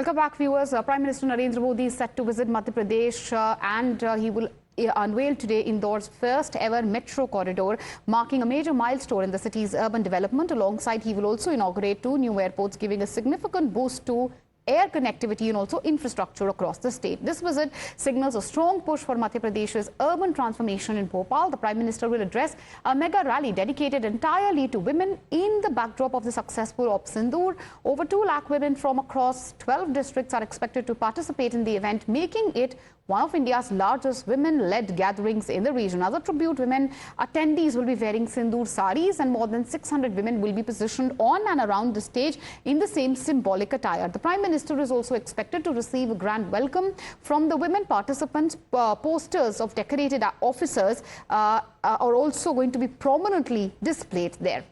Welcome back, viewers. Prime Minister Narendra Modi is set to visit Madhya Pradesh and he will unveil today Indore's first ever metro corridor, marking a major milestone in the city's urban development. Alongside, he will also inaugurate 2 new airports, giving a significant boost to air connectivity and also infrastructure across the state. This visit signals a strong push for Madhya Pradesh's urban transformation in Bhopal. The Prime Minister will address a mega rally dedicated entirely to women in the backdrop of the successful Op Sindoor. Over 2 lakh women from across 12 districts are expected to participate in the event, making it one of India's largest women-led gatherings in the region. As a tribute, women attendees will be wearing Sindoor saris and more than 600 women will be positioned on and around the stage in the same symbolic attire. The Prime Minister is also expected to receive a grand welcome from the women participants. Posters of decorated officers are also going to be prominently displayed there.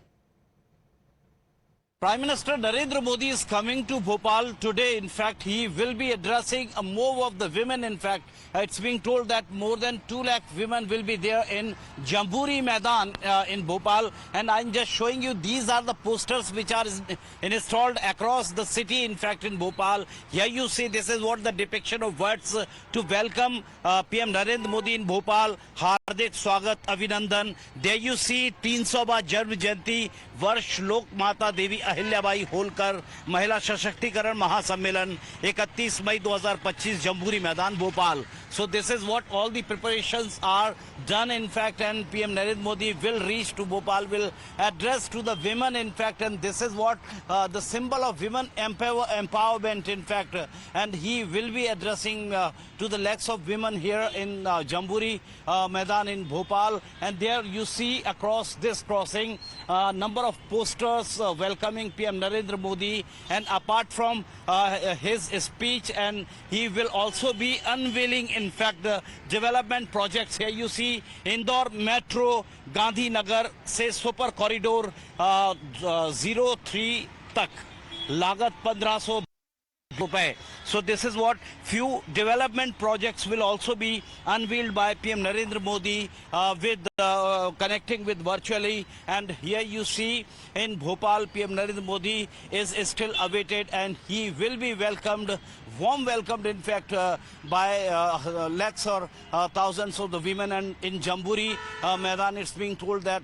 Prime Minister Narendra Modi is coming to Bhopal today. In fact, he will be addressing a move of the women. In fact, it's being told that more than 2 lakh women will be there in Jamburi Maidan in Bhopal. And I'm just showing you, these are the posters which are installed across the city, in fact, in Bhopal. Here you see, this is what the depiction of words to welcome PM Narendra Modi in Bhopal. Hardik Swagat, Abhinandan. There you see 300वां जन्म जयंती वर्ष लोक माता देवी अहिल्याबाई होलकर महिला सशक्तिकरण महासम्मेलन 31 मई 2025 jamboree मैदान Bhopal. So this is what all the preparations are done, in fact, and PM Narendra Modi will reach to Bhopal, will address to the women, in fact, and this is what the symbol of women empowerment, in fact, and he will be addressing to the lakhs of women here in Jamburi Maidan in Bhopal. And there you see across this crossing number of posters welcoming PM Narendra Modi, and apart from his speech, and he will also be unveiling, in fact, the development projects. Here you see Indore Metro, Gandhi Nagar से super corridor 03 तक लागत 1500 रुपए. So this is what few development projects will also be unveiled by PM Narendra Modi with connecting with virtually. And here you see in Bhopal, PM Narendra Modi is still awaited, and he will be welcomed, warm welcomed, in fact, by lakhs or thousands of the women. And in Jamburi Maidan, it's being told that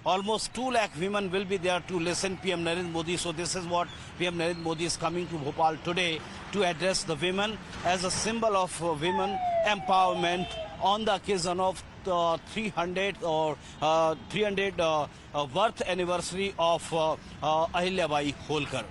almost 2 lakh women will be there to listen PM Narendra Modi. So this is what PM Narendra Modi is coming to Bhopal today to address the women as a symbol of women empowerment on the occasion of 300 birth anniversary of Ahilyabai Holkar.